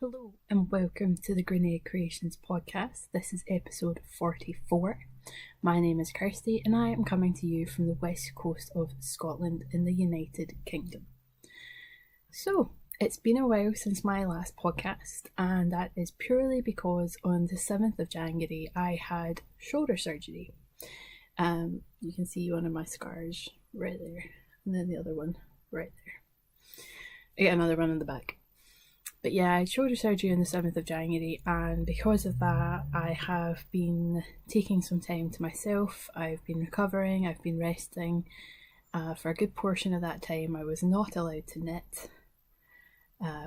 Hello and welcome to the Grianaig Creations podcast. This is episode 44. My name is Kirsty and I am coming to you from the west coast of Scotland in the United Kingdom. So, it's been a while since my last podcast, and that is purely because on the 7th of January I had shoulder surgery. You can see one of my scars right there, and then the other one right there. I get another one in the back. But yeah, I had shoulder surgery on the 7th of January, and because of that I have been taking some time to myself. I've been recovering, I've been resting. For a good portion of that time I was not allowed to knit,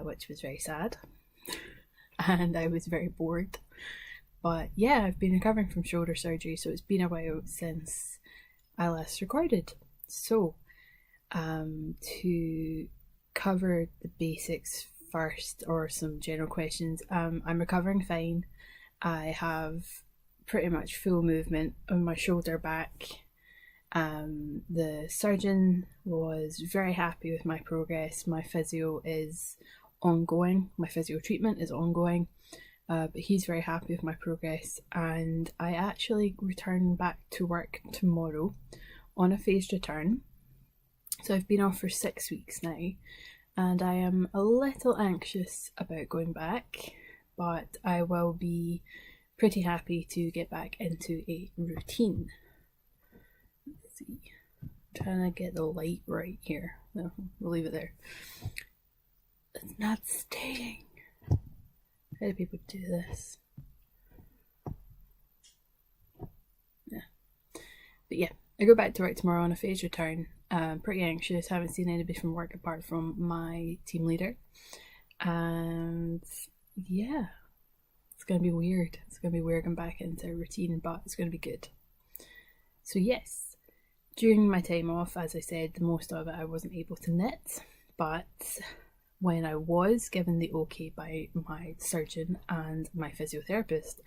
which was very sad, and I was very bored. But yeah, I've been recovering from shoulder surgery, so it's been a while since I last recorded. So, to cover the basics first, or some general questions, I'm recovering fine. I have pretty much full movement on my shoulder back. The surgeon was very happy with my progress. My physio is ongoing, my physio treatment is ongoing, but he's very happy with my progress, and I actually return back to work tomorrow on a phased return. So I've been off for 6 weeks now, and I am a little anxious about going back, but I will be pretty happy to get back into a routine. Let's see, I'm trying to get the light right here. No, we'll leave it there. It's not staying. How do people do this? Yeah. But yeah, I go back to work tomorrow on a phased return. Pretty anxious, haven't seen anybody from work apart from my team leader, and yeah, it's gonna be weird. It's gonna be weird going back into a routine, but it's gonna be good. So yes, during my time off, as I said, most of it I wasn't able to knit, but when I was given the okay by my surgeon and my physiotherapist,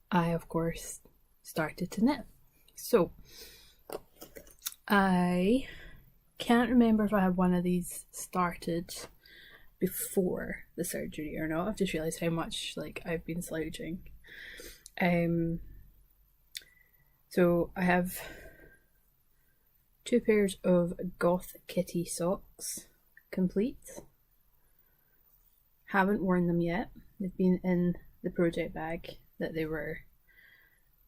I of course started to knit. So I can't remember if I had one of these started before the surgery or not. I've just realised how much I've been slouching. So I have 2 pairs of Goth Kitty socks complete. Haven't worn them yet. They've been in the project bag that they were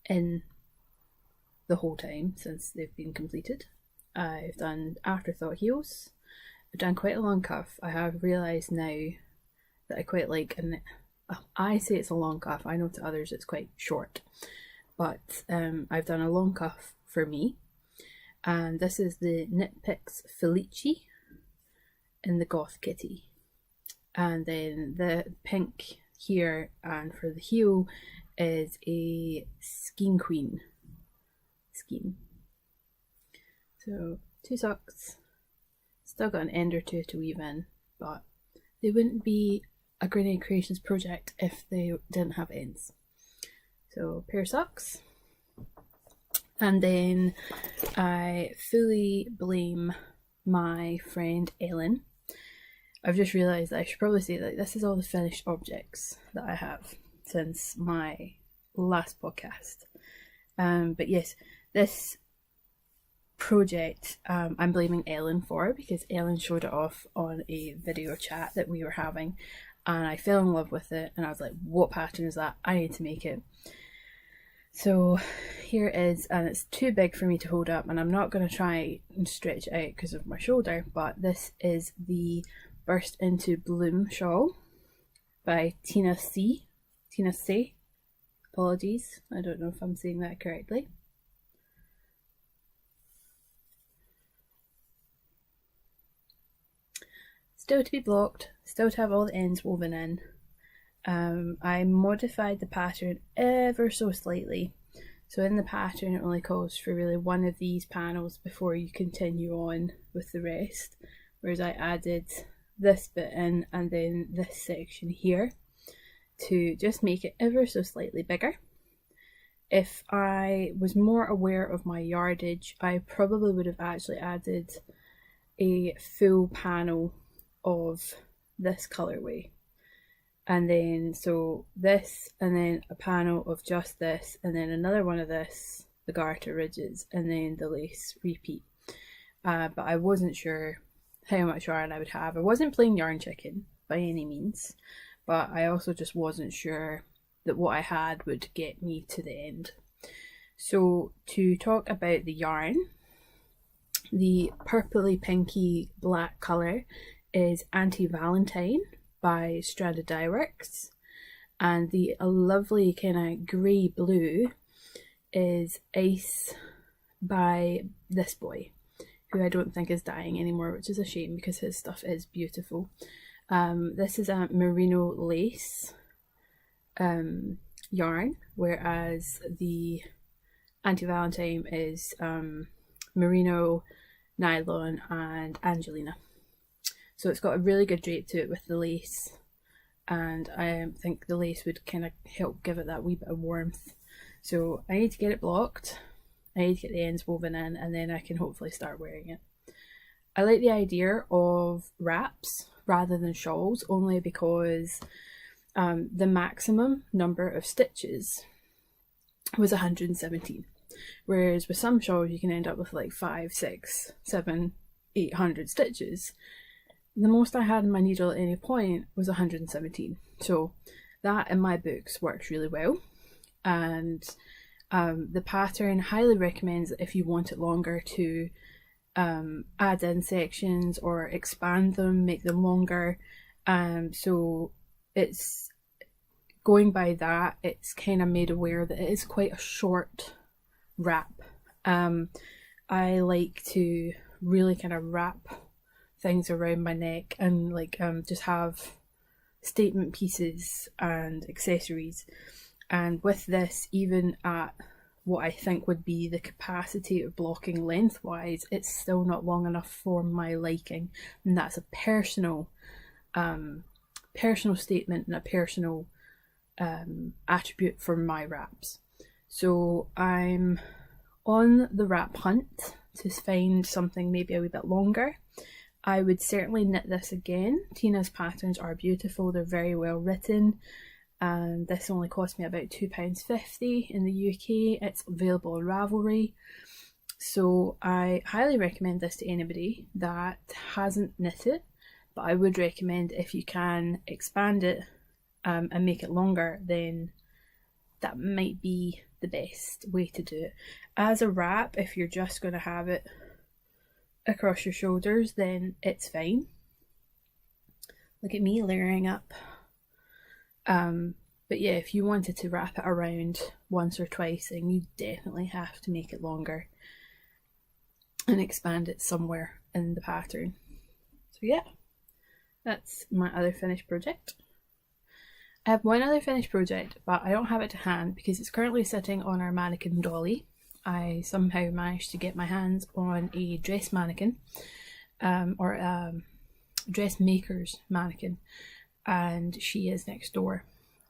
in the whole time since they've been completed. I've done afterthought heels. I've done quite a long cuff. I have realised now that I quite like, and I say it's a long cuff, I know to others it's quite short, but I've done a long cuff for me, and this is the Knit Picks Felici in the Goth Kitty, and then the pink here and for the heel is a Skeen Queen scheme. So 2 socks, still got an end or two to weave in, but they wouldn't be a Grianaig Creations project if they didn't have ends. So pair of socks, and then I fully blame my friend Ellen. I've just realised that I should probably say that this is all the finished objects that I have since my last podcast. But yes, this project I'm blaming Ellen for, because Ellen showed it off on a video chat that we were having, and I fell in love with it, and I was like, what pattern is that? I need to make it. So here it is, and it's too big for me to hold up, and I'm not going to try and stretch it out because of my shoulder, but this is the Burst into Bloom Shawl by Tina C. Apologies, I don't know if I'm saying that correctly. Still to be blocked, still to have all the ends woven in. I modified the pattern ever so slightly. So in the pattern it only calls for really one of these panels before you continue on with the rest, whereas I added this bit in and then this section here to just make it ever so slightly bigger. If I was more aware of my yardage, I probably would have actually added a full panel of this colourway. and then so this, and then a panel of just this, and then another one of this, the garter ridges, and then the lace repeat. But I wasn't sure how much yarn I would have. I wasn't playing yarn chicken by any means, but I also just wasn't sure that what I had would get me to the end. So to talk about the yarn, the purpley pinky black colour is Anti-Valentine by Stranded Dye Works, and the lovely kind of grey blue is Ice by this boy, who I don't think is dyeing anymore, which is a shame because his stuff is beautiful. This is a merino lace yarn, whereas the Anti-Valentine is merino, nylon and Angelina. So it's got a really good drape to it with the lace, and I think the lace would kind of help give it that wee bit of warmth. So I need to get it blocked, I need to get the ends woven in, and then I can hopefully start wearing it. I like the idea of wraps rather than shawls, only because the maximum number of stitches was 117. Whereas with some shawls you can end up with like 5, 6, 7, 800 stitches. The most I had in my needle at any point was 117. So that in my books works really well. And the pattern highly recommends that if you want it longer to add in sections or expand them, make them longer. So it's going by that, it's kind of made aware that it is quite a short wrap. I like to really kind of wrap things around my neck and like just have statement pieces and accessories. And with this, even at what I think would be the capacity of blocking lengthwise, it's still not long enough for my liking, and that's a personal statement and a personal attribute for my wraps. So I'm on the wrap hunt to find something maybe a wee bit longer. I would certainly knit this again. Tina's patterns are beautiful, they're very well written, and this only cost me about £2.50 in the UK. It's available on Ravelry, so I highly recommend this to anybody that hasn't knit it, but I would recommend if you can expand it and make it longer, then that might be the best way to do it. As a wrap, if you're just going to have it across your shoulders, then it's fine. Look at me layering up. But yeah, if you wanted to wrap it around once or twice, then you definitely have to make it longer and expand it somewhere in the pattern. So yeah, that's my other finished project. I have one other finished project, but I don't have it to hand because it's currently sitting on our mannequin dolly. I somehow managed to get my hands on a dress mannequin, or a dressmaker's mannequin, and she is next door.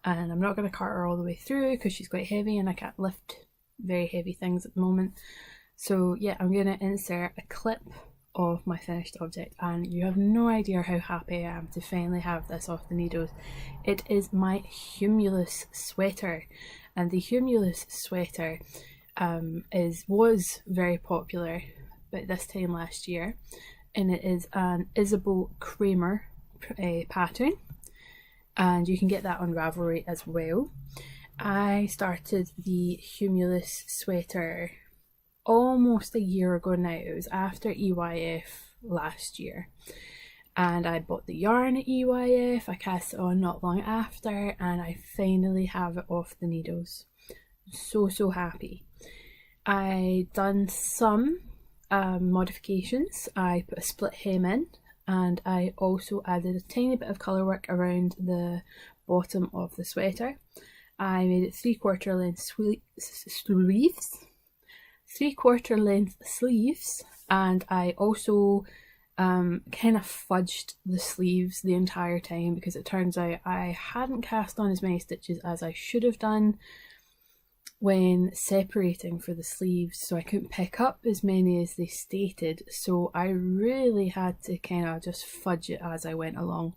And I'm not going to cart her all the way through because she's quite heavy and I can't lift very heavy things at the moment. So yeah, I'm going to insert a clip of my finished object, and you have no idea how happy I am to finally have this off the needles. It is my Humulus Sweater, and the Humulus Sweater was very popular about this time last year, and it is an Isabel Kramer pattern, and you can get that on Ravelry as well. I started the Humulus Sweater almost a year ago now. It was after EYF last year, and I bought the yarn at EYF. I cast it on not long after, and I finally have it off the needles. I'm so happy. I done some modifications. I put a split hem in, and I also added a tiny bit of colour work around the bottom of the sweater. I made it 3/4 length sleeves. 3/4 length sleeves, and I also kind of fudged the sleeves the entire time because it turns out I hadn't cast on as many stitches as I should have done when separating for the sleeves, so I couldn't pick up as many as they stated, so I really had to kind of just fudge it as I went along,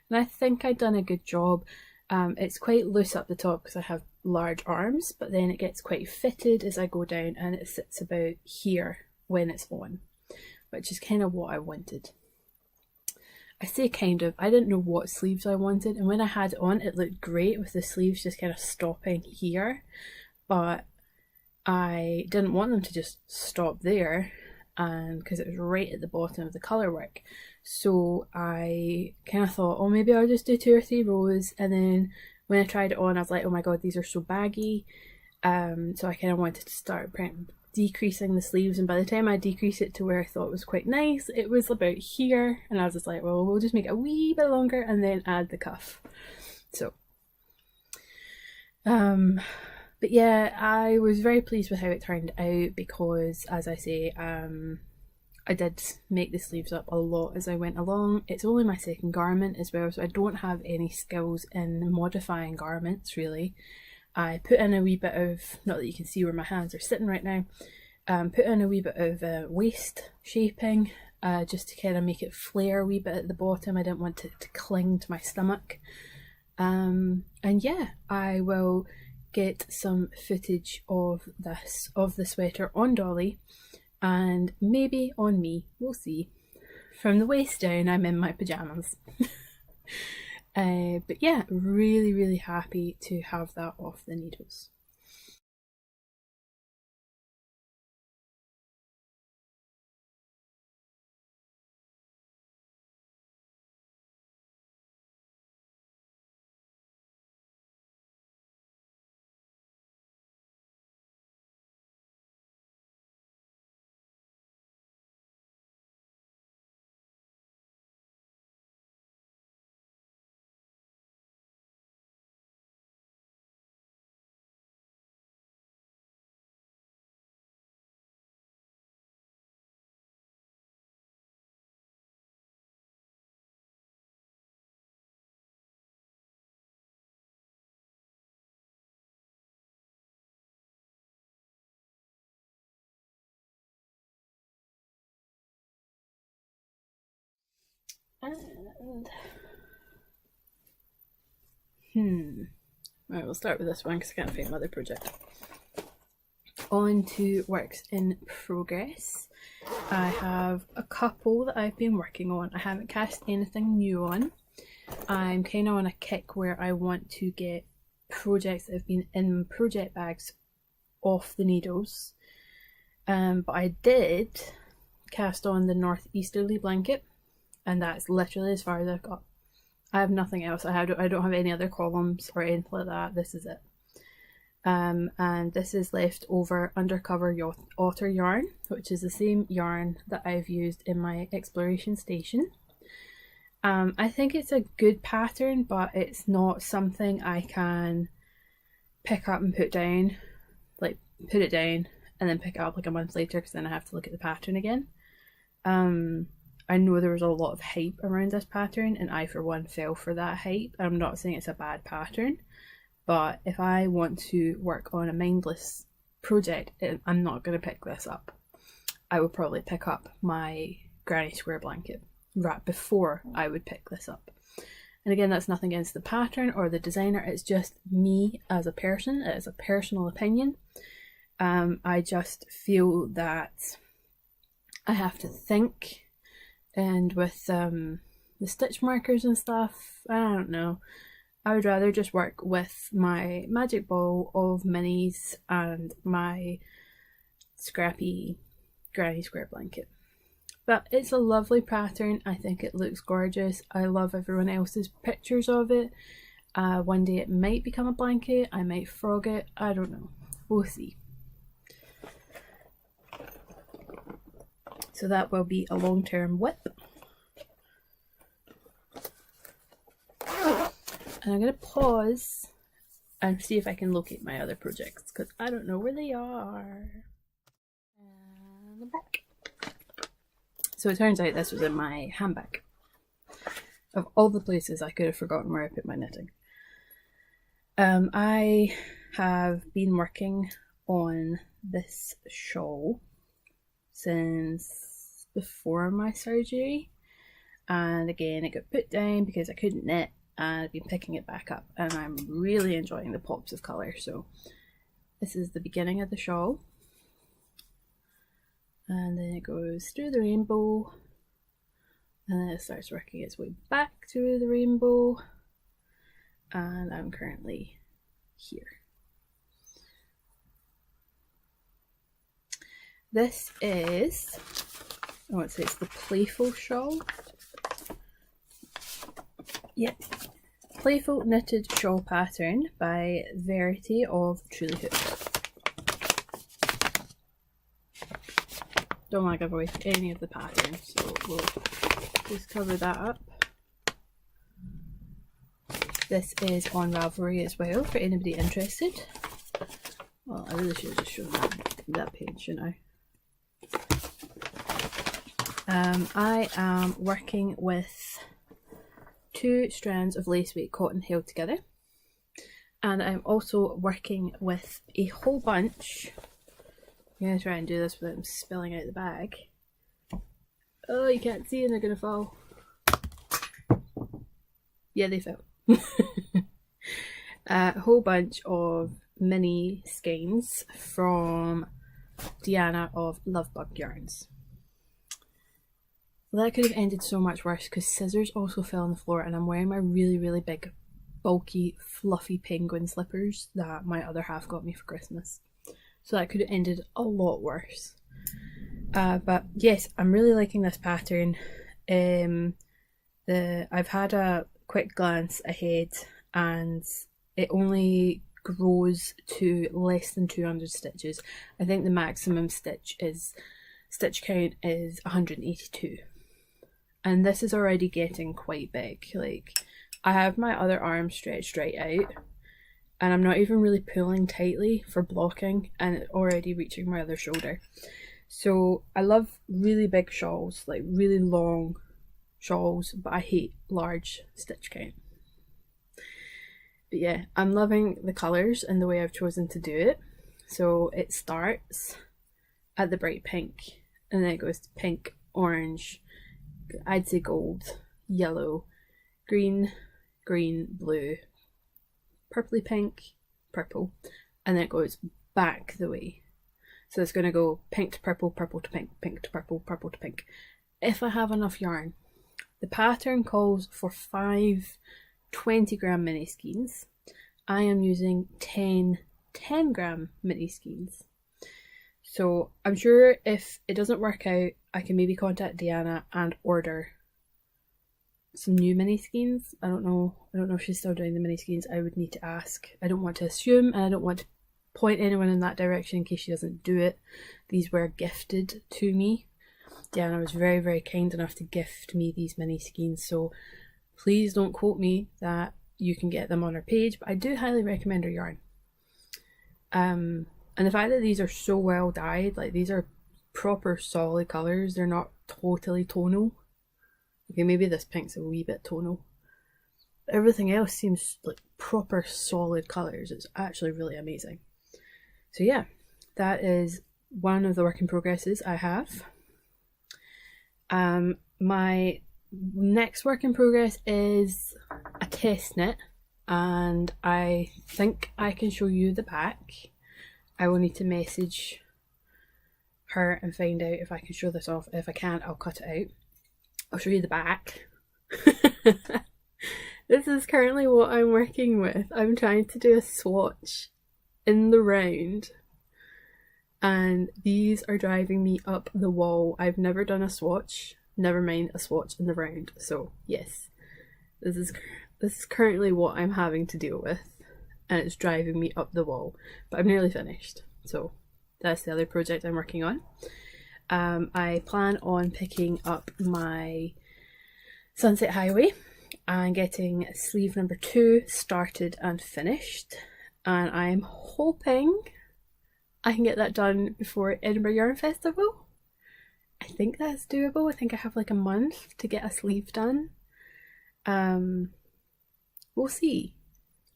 and I think I'd done a good job. It's quite loose up the top because I have large arms, but then it gets quite fitted as I go down, and it sits about here when it's on, which is kind of what I wanted. I say kind of, I didn't know what sleeves I wanted, and when I had it on, it looked great with the sleeves just kind of stopping here, but I didn't want them to just stop there, and because it was right at the bottom of the colour work. So I kind of thought, oh, maybe I'll just do 2 or 3 rows, and then when I tried it on, I was like, oh my god, these are so baggy. So I kind of wanted to start decreasing the sleeves, and by the time I decreased it to where I thought was quite nice, it was about here, and I was just like, well, we'll just make it a wee bit longer and then add the cuff. So but yeah, I was very pleased with how it turned out because, as I say, I did make the sleeves up a lot as I went along. It's only my second garment as well, so I don't have any skills in modifying garments really. I put in a wee bit of, not that you can see where my hands are sitting right now, put in a wee bit of waist shaping just to kind of make it flare a wee bit at the bottom. I didn't want it to cling to my stomach. And yeah, I will get some footage of the sweater on Dolly, and maybe on me, we'll see. From the waist down, I'm in my pyjamas. But yeah, really happy to have that off the needles. And right, we'll start with this one because I can't find my other project. On to works in progress. I have a couple that I've been working on. I haven't cast anything new on. I'm kind of on a kick where I want to get projects that have been in project bags off the needles. But I did cast on the northeasterly blanket, and that's literally as far as I've got. I have nothing else. I don't have any other columns or anything like that. This is it. And this is leftover undercover otter yarn, which is the same yarn that I've used in my exploration station. I think it's a good pattern, but it's not something I can pick up and put down, like put it down and then pick it up like a month later, because then I have to look at the pattern again. I know there was a lot of hype around this pattern, and I for one fell for that hype. I'm not saying it's a bad pattern, but if I want to work on a mindless project, I'm not going to pick this up. I would probably pick up my granny square blanket right before I would pick this up. And again, that's nothing against the pattern or the designer, it's just me as a person, it's a personal opinion. I just feel that I have to think, and with the stitch markers and stuff, I don't know. I would rather just work with my magic ball of minis and my scrappy granny square blanket. But it's a lovely pattern. I think it looks gorgeous. I love everyone else's pictures of it. One day it might become a blanket. I might frog it. I don't know. We'll see. So that will be a long-term whip. And I'm going to pause and see if I can locate my other projects, because I don't know where they are. And I'm back. So it turns out this was in my handbag. Of all the places I could have forgotten where I put my knitting. I have been working on this shawl since before my surgery, and again it got put down because I couldn't knit, and I've been picking it back up, and I'm really enjoying the pops of colour. So this is the beginning of the shawl, and then it goes through the rainbow, and then it starts working its way back through the rainbow, and I'm currently here. This is, I want to say it's the Playful Shawl. Yep, Playful Knitted Shawl Pattern by Verity of Truly Hooked. Don't want to give away any of the patterns, so we'll just cover that up. This is on Ravelry as well for anybody interested. Well, I really should have just shown that page, shouldn't I? I am working with 2 strands of lace weight cotton held together, and I'm also working with a whole bunch. I'm going to try and do this without spilling out the bag. Oh, you can't see and they're going to fall. Yeah, they fell. A whole bunch of mini skeins from Deanna of Lovebug Yarns. Well, that could have ended so much worse because scissors also fell on the floor, and I'm wearing my really big bulky fluffy penguin slippers that my other half got me for Christmas, so that could have ended a lot worse. But yes, I'm really liking this pattern. I've had a quick glance ahead, and it only grows to less than 200 stitches. I think the maximum stitch count is 182. And this is already getting quite big. Like, I have my other arm stretched right out, and I'm not even really pulling tightly for blocking, and it's already reaching my other shoulder. So I love really big shawls, like really long shawls, but I hate large stitch count. But yeah, I'm loving the colours and the way I've chosen to do it. So it starts at the bright pink, and then it goes to pink, orange, I'd say gold, yellow, green, blue, purpley pink, purple, and then it goes back the way. So it's going to go pink to purple, purple to pink, pink to purple, purple to pink, if I have enough yarn. The pattern calls for 5 20-gram mini skeins. I am using 10 10-gram mini skeins. So I'm sure if it doesn't work out, I can maybe contact Deanna and order some new mini skeins. I don't know if she's still doing the mini skeins. I would need to ask. I don't want to assume, and I don't want to point anyone in that direction in case she doesn't do it. These were gifted to me. Deanna was very kind enough to gift me these mini skeins, so please don't quote me that you can get them on her page, but I do highly recommend her yarn. And the fact that these are so well dyed, like these are proper solid colours, they're not totally tonal. Okay, maybe this pink's a wee bit tonal. Everything else seems like proper solid colours. It's actually really amazing. So yeah, that is one of the work in progresses I have. My next work in progress is a test knit, and I think I can show you the back. I will need to message her and find out if I can show this off. If I can't, I'll cut it out. I'll show you the back. This is currently what I'm working with. I'm trying to do a swatch in the round, and these are driving me up the wall. I've never done a swatch, never mind a swatch in the round. So yes, this is currently what I'm having to deal with, and it's driving me up the wall, but I'm nearly finished. So that's the other project I'm working on. I plan on picking up my Sunset Highway and getting sleeve number 2 started and finished, and I'm hoping I can get that done before Edinburgh Yarn Festival. I think that's doable. I think I have like a month to get a sleeve done. We'll see.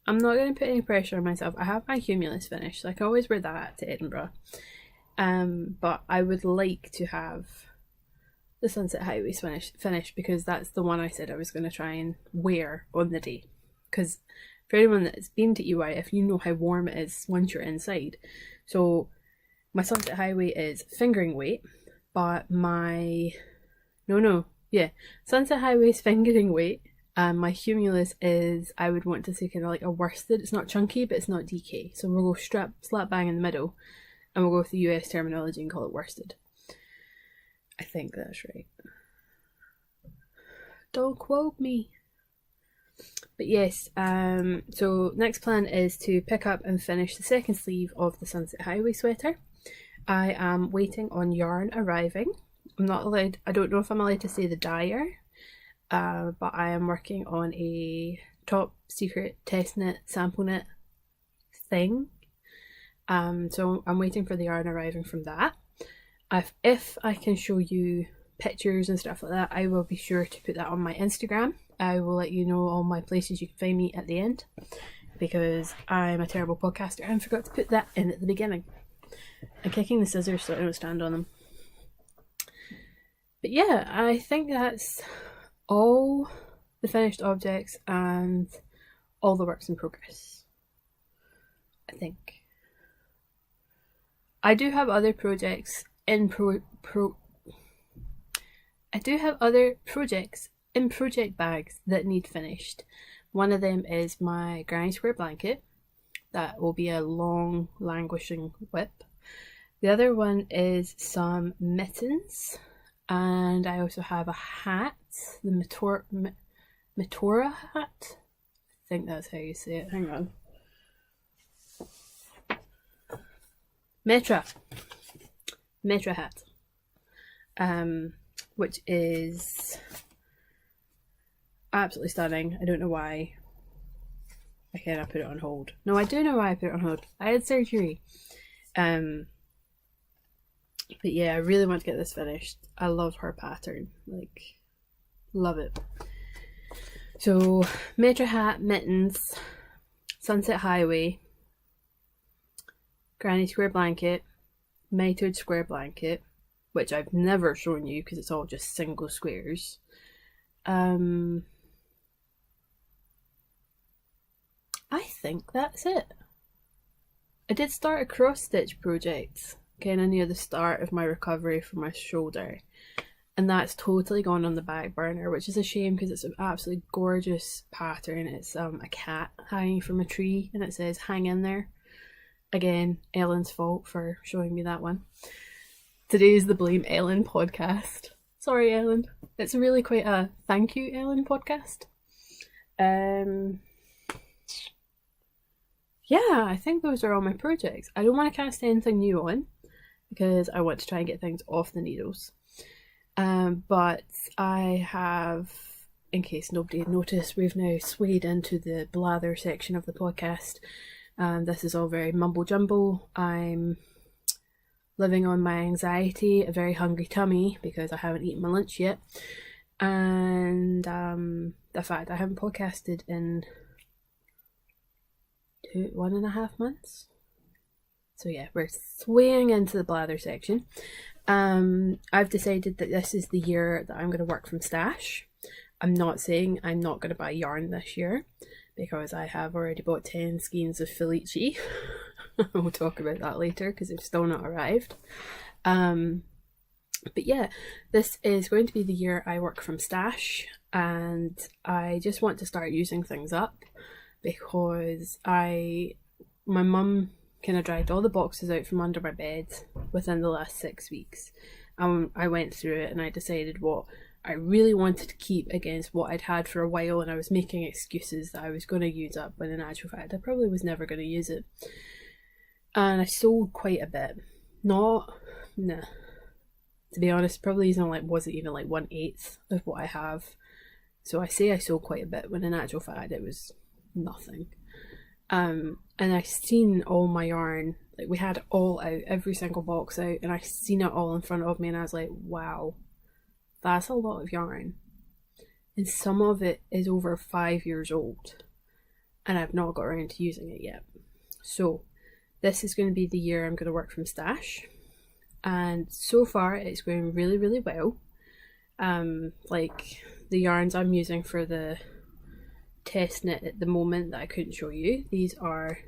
I'm not going to put any pressure on myself. I have my Humulus finished, so I can always wear that to Edinburgh. But I would like to have the Sunset Highway finished because that's the one I said I was going to try and wear on the day. because for anyone that's been to EYF, you know how warm it is once you're inside. So my Sunset Highway is fingering weight, but Sunset Highway is fingering weight, and my Humulus is, I would want to say, kind of like a worsted. It's not chunky, but it's not DK. So we'll go slap bang in the middle, and we'll go with the US terminology and call it worsted. I think that's right. Don't quote me. But yes, so next plan is to pick up and finish the second sleeve of the Sunset Highway sweater. I am waiting on yarn arriving. I don't know if I'm allowed to say the dyer, but I am working on a top secret test knit, sample knit thing. So I'm waiting for the yarn arriving from that. If I can show you pictures and stuff like that, I will be sure to put that on my Instagram. I will let you know all my places you can find me at the end, because I'm a terrible podcaster and forgot to put that in at the beginning. I'm kicking the scissors so I don't stand on them. But yeah, I think that's all the finished objects and all the works in progress. I think. I do have other projects in project bags that need finished. One of them is my Granny Square blanket. That will be a long, languishing whip. The other one is some mittens, and I also have a hat, the Metora hat. I think that's how you say it. Hang on. Metra hat, which is absolutely stunning. I don't know why I put it on hold. No, I do know why I put it on hold. I had surgery. But yeah, I really want to get this finished. I love her pattern. Like, love it. So, Metra hat, mittens, Sunset Highway, Granny Square blanket, mitered square blanket, which I've never shown you because it's all just single squares. I think that's it. I did start a cross stitch project kind of near the start of my recovery from my shoulder, and that's totally gone on the back burner, which is a shame because it's an absolutely gorgeous pattern. It's a cat hanging from a tree and it says "hang in there." Again, Ellen's fault for showing me that one. Today's the Blame Ellen podcast. Sorry, Ellen. It's really quite a thank you, Ellen podcast. Yeah, I think those are all my projects. I don't want to cast anything new on because I want to try and get things off the needles. But I have, in case nobody had noticed, we've now swayed into the blather section of the podcast. This is all very mumble jumble. I'm living on my anxiety, a very hungry tummy because I haven't eaten my lunch yet, and the fact I haven't podcasted in 1.5 months. So yeah, we're swaying into the blather section. I've decided that this is the year that I'm going to work from stash. I'm not saying I'm not going to buy yarn this year, because I have already bought 10 skeins of Felici. We'll talk about that later because they've still not arrived. But yeah, this is going to be the year I work from stash, and I just want to start using things up because my mum kind of dragged all the boxes out from under my bed within the last 6 weeks. I went through it and I decided what I really wanted to keep against what I'd had for a while, and I was making excuses that I was going to use up when in actual fact I probably was never going to use it. And I sold quite a bit. To be honest, probably wasn't even like 1/8 of what I have. So I say I sold quite a bit when in actual fact it was nothing. And I seen all my yarn, like we had it all out, every single box out, and I seen it all in front of me and I was like, wow, that's a lot of yarn. And some of it is over 5 years old and I've not got around to using it yet. So this is going to be the year I'm going to work from stash, and so far it's going really, really well. Like the yarns I'm using for the testing it at the moment that I couldn't show you. These are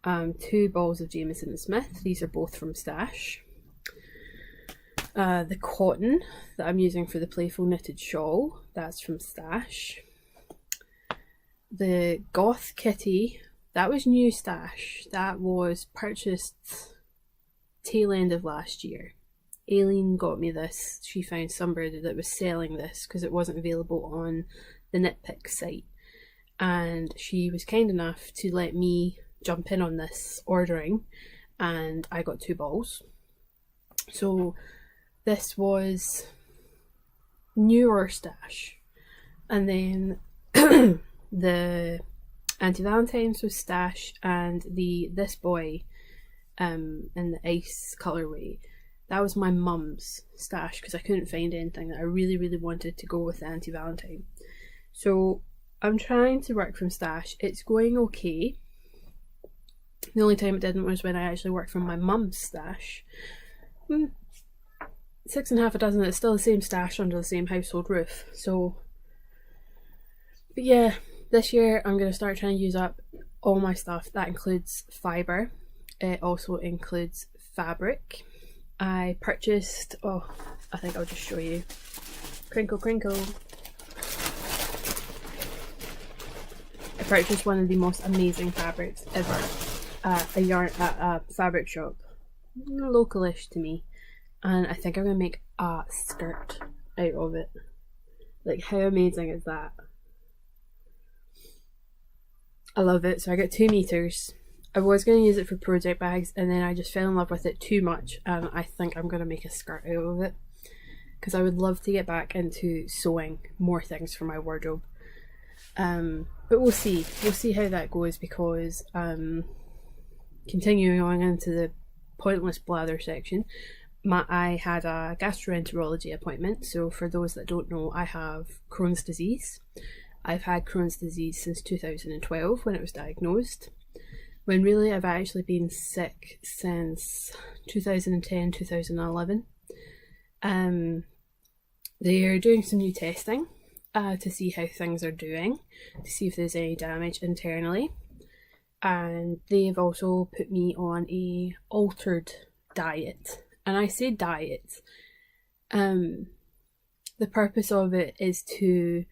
2 balls of Jameson and Smith. These are both from Stash. The cotton that I'm using for the Playful Knitted Shawl, that's from Stash. The Goth Kitty, that was new Stash. That was purchased tail end of last year. Aileen got me this. She found somebody that was selling this because it wasn't available on the Knitpick site. And she was kind enough to let me jump in on this ordering, and I got 2 balls. So this was newer Stash. And then the Anti-Valentine's was Stash, and This Boy in the ice colourway, that was my mum's Stash because I couldn't find anything that I really wanted to go with the Anti-Valentine. So I'm trying to work from Stash. It's going okay. The only time it didn't was when I actually worked from my mum's Stash. 6 1/2 dozen, it's still the same Stash under the same household roof. So, but yeah, this year I'm going to start trying to use up all my stuff. That includes fibre. It also includes fabric. I purchased, I think I'll just show you. Crinkle, crinkle. I purchased one of the most amazing fabrics ever at a fabric shop, localish to me, and I think I'm gonna make a skirt out of it. Like, how amazing is that? I love it. So I got 2 meters. I was going to use it for project bags, and then I just fell in love with it too much, and I think I'm going to make a skirt out of it because I would love to get back into sewing more things for my wardrobe. But we'll see how that goes, because continuing on into the pointless blather section, I had a gastroenterology appointment. So for those that don't know, I have Crohn's disease. I've had Crohn's disease since 2012 when it was diagnosed, when really I've actually been sick since 2010, 2011. They're doing some new testing to see how things are doing, to see if there's any damage internally. And they've also put me on a altered diet. And I say diet. The purpose of it is to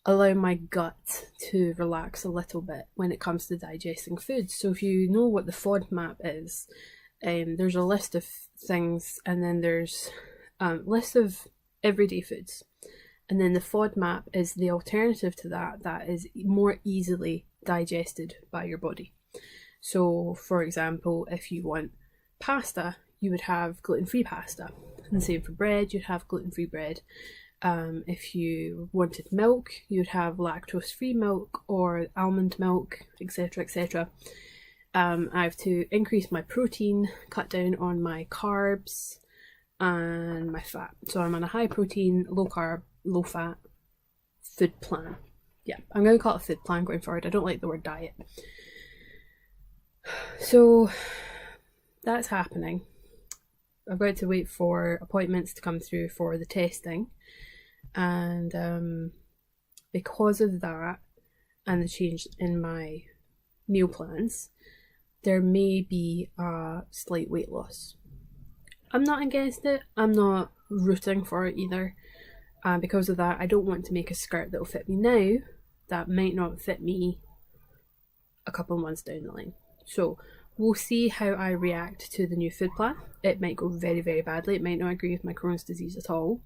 allow my gut to relax a little bit when it comes to digesting foods. So if you know what the FODMAP is, there's a list of things, and then there's a list of everyday foods. And then the FODMAP is the alternative to that is more easily digested by your body. So for example, if you want pasta, you would have gluten-free pasta. And the same for bread, you'd have gluten-free bread. If you wanted milk, you'd have lactose-free milk or almond milk, etc, etc. I have to increase my protein, cut down on my carbs and my fat. So I'm on a high protein, low carb, low fat food plan. Yeah, I'm going to call it a food plan going forward. I don't like the word diet. So that's happening. I've got to wait for appointments to come through for the testing. And because of that and the change in my meal plans, there may be a slight weight loss. I'm not against it. I'm not rooting for it either. Because of that, I don't want to make a skirt that will fit me now that might not fit me a couple of months down the line. So we'll see how I react to the new food plan. It might go very, very badly. It might not agree with my Crohn's disease at all.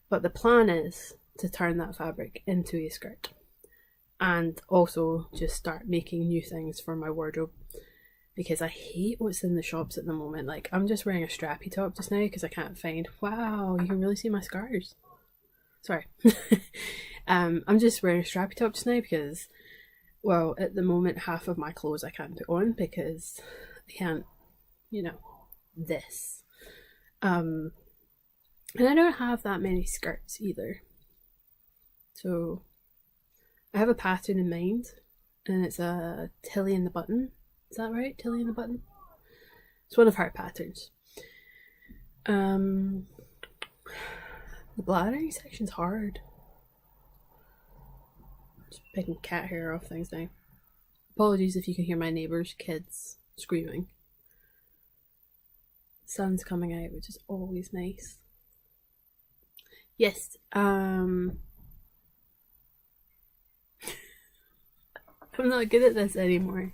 But the plan is to turn that fabric into a skirt, and also just start making new things for my wardrobe, because I hate what's in the shops at the moment. Like, I'm just wearing a strappy top just now because I can't find, wow, you can really see my scars. Sorry. I'm just wearing a strappy top just now because, well, at the moment half of my clothes I can't put on because I can't, this. And I don't have that many skirts either. So I have a pattern in mind, and it's a Tilly in the Button. Is that right? Tilly in the Button? It's one of her patterns. The blathering section's hard. Just picking cat hair off things now. Apologies if you can hear my neighbours' kids screaming. Sun's coming out, which is always nice. Yes, I'm not good at this anymore.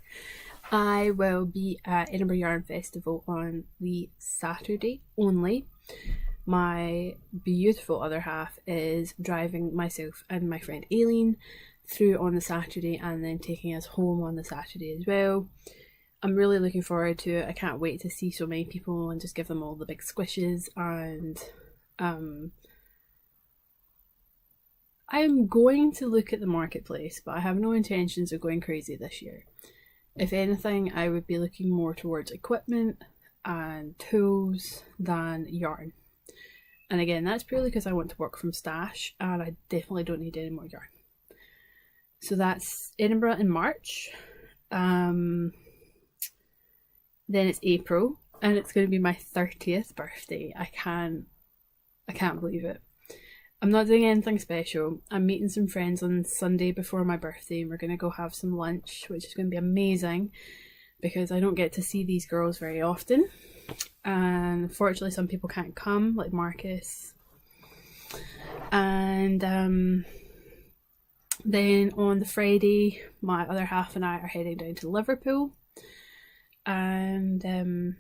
I will be at Edinburgh Yarn Festival on the Saturday only. My beautiful other half is driving myself and my friend Aileen through on the Saturday and then taking us home on the Saturday as well. I'm really looking forward to it. I can't wait to see so many people and just give them all the big squishes, and I'm going to look at the marketplace, but I have no intentions of going crazy this year. If anything, I would be looking more towards equipment and tools than yarn. And again, that's purely because I want to work from stash and I definitely don't need any more yarn. So that's Edinburgh in March. Then it's April and it's going to be my 30th birthday. I can't believe it. I'm not doing anything special. I'm meeting some friends on Sunday before my birthday and we're going to go have some lunch, which is going to be amazing because I don't get to see these girls very often. And unfortunately some people can't come, like Marcus. And then on the Friday, my other half and I are heading down to Liverpool. And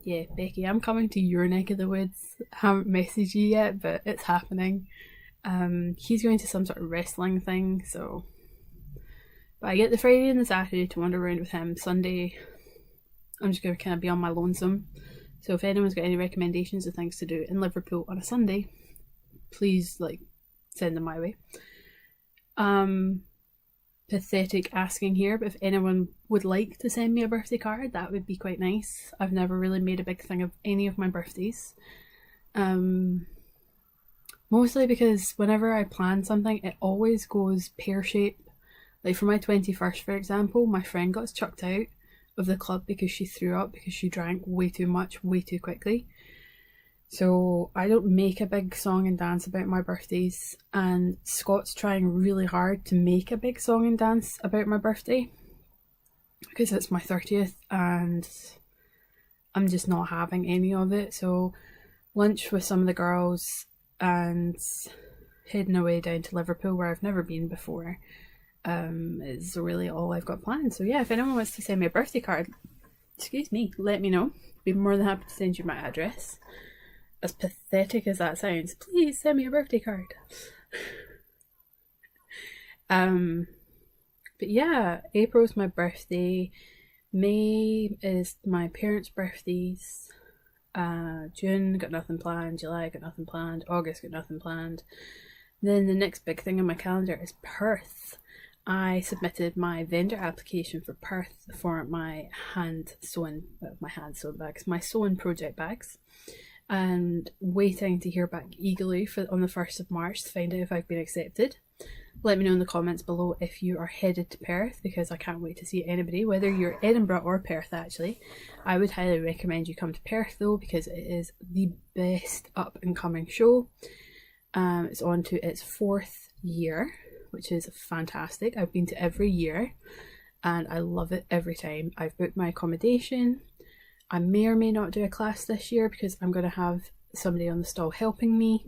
yeah, Becky, I'm coming to your neck of the woods. I haven't messaged you yet, but it's happening. He's going to some sort of wrestling thing, so. But I get the Friday and the Saturday to wander around with him. Sunday, I'm just going to kind of be on my lonesome. So if anyone's got any recommendations of things to do in Liverpool on a Sunday, please send them my way. Pathetic asking here, but if anyone would like to send me a birthday card, that would be quite nice. I've never really made a big thing of any of my birthdays. Mostly because whenever I plan something, it always goes pear-shaped. Like for my 21st, for example, my friend got chucked out of the club because she threw up because she drank way too much, way too quickly. So I don't make a big song and dance about my birthdays, and Scott's trying really hard to make a big song and dance about my birthday because it's my 30th and I'm just not having any of it. So lunch with some of the girls and heading away down to Liverpool, where I've never been before, is really all I've got planned. So yeah, if anyone wants to send me a birthday card, excuse me, let me know. I'd be more than happy to send you my address. As pathetic as that sounds, please send me a birthday card. But yeah, April's my birthday. May is my parents' birthdays. June, got nothing planned. July, got nothing planned. August, got nothing planned. Then the next big thing on my calendar is Perth. I submitted my vendor application for Perth for my hand sewn bags, my sewn project bags, and waiting to hear back eagerly on the 1st of March to find out if I've been accepted. Let me know in the comments below if you are headed to Perth, because I can't wait to see anybody, whether you're Edinburgh or Perth actually. I would highly recommend you come to Perth though, because it is the best up and coming show. It's on to its 4th year, which is fantastic. I've been to every year and I love it every time. I've booked my accommodation. I may or may not do a class this year because I'm going to have somebody on the stall helping me.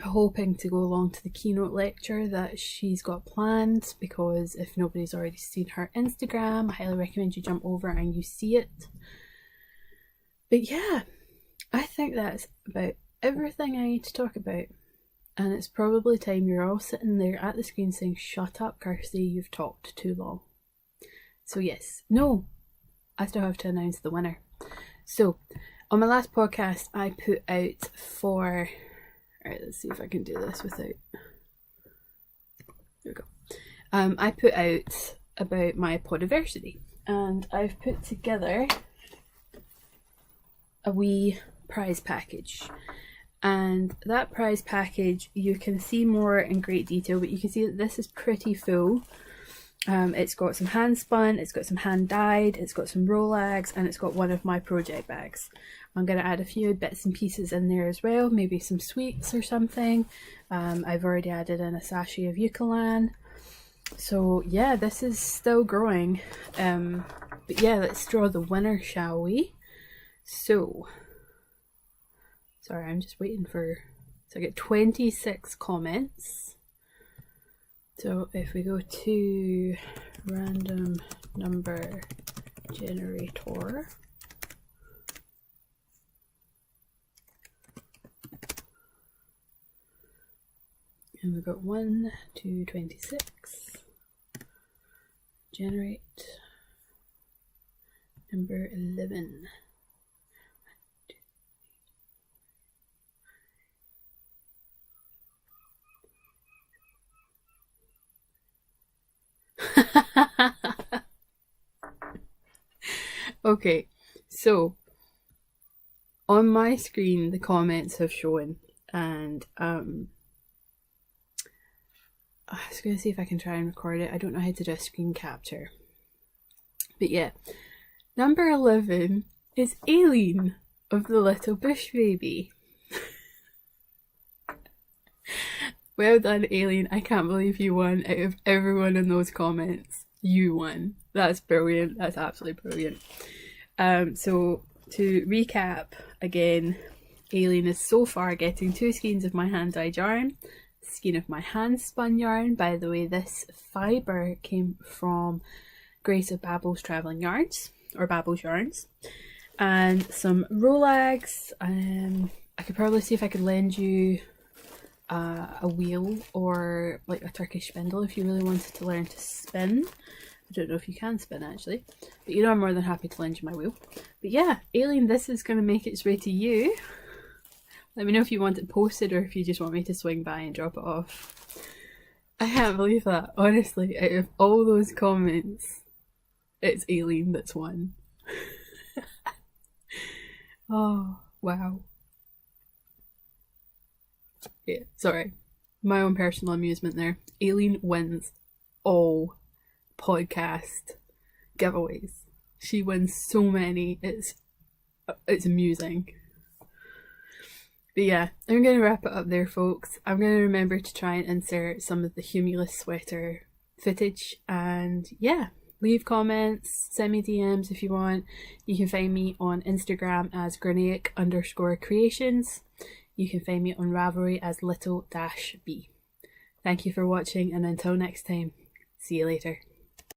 Hoping to go along to the keynote lecture that she's got planned, because if nobody's already seen her Instagram, I highly recommend you jump over and you see it. But yeah, I think that's about everything I need to talk about. And it's probably time you're all sitting there at the screen saying, "Shut up, Kirsty, you've talked too long." So yes, no, I still have to announce the winner. So on my last podcast, I put out for... Alright, let's see if I can do this without... There we go. I put out about my podiversary, and I've put together a wee prize package. And that prize package, you can see more in great detail, but you can see that this is pretty full It's got some hand spun, it's got some hand dyed, it's got some Rolags, and it's got one of my project bags. I'm going to add a few bits and pieces in there as well, maybe some sweets or something. I've already added in a sachet of Eucalan. So yeah, this is still growing. But yeah, let's draw the winner, shall we? So, sorry, I'm just waiting for, so I get 26 comments. So if we go to random number generator, and we've got 1 to 26, generate number 11. Okay, so on my screen the comments have shown, and I was going to see if I can try and record it. I don't know how to do a screen capture. But yeah, number 11 is Aileen of the Little Bush Baby. Well done, Aileen. I can't believe you won. Out of everyone in those comments, you won. That's brilliant. That's absolutely brilliant. So to recap again, Aileen is so far getting 2 skeins of my hand-dyed yarn, a skein of my hand-spun yarn. By the way, this fibre came from Grace of Babel's Travelling Yarns, or Babel's Yarns, and some Rolags. I could probably see if I could lend you a wheel or like a Turkish spindle if you really wanted to learn to spin. I don't know if you can spin actually, but you know I'm more than happy to lend you my wheel. But yeah, Aileen, this is going to make its way to you. Let me know if you want it posted or if you just want me to swing by and drop it off. I can't believe that. Honestly, out of all those comments, it's Aileen that's won. Oh, wow. Yeah, sorry. My own personal amusement there. Aileen wins all podcast giveaways. She wins so many. It's amusing. But yeah, I'm going to wrap it up there, folks. I'm going to remember to try and insert some of the Humulus Sweater footage. And yeah, leave comments, send me DMs if you want. You can find me on Instagram as Grianaig_creations. You can find me on Ravelry as little-b. Thank you for watching, and until next time, see you later.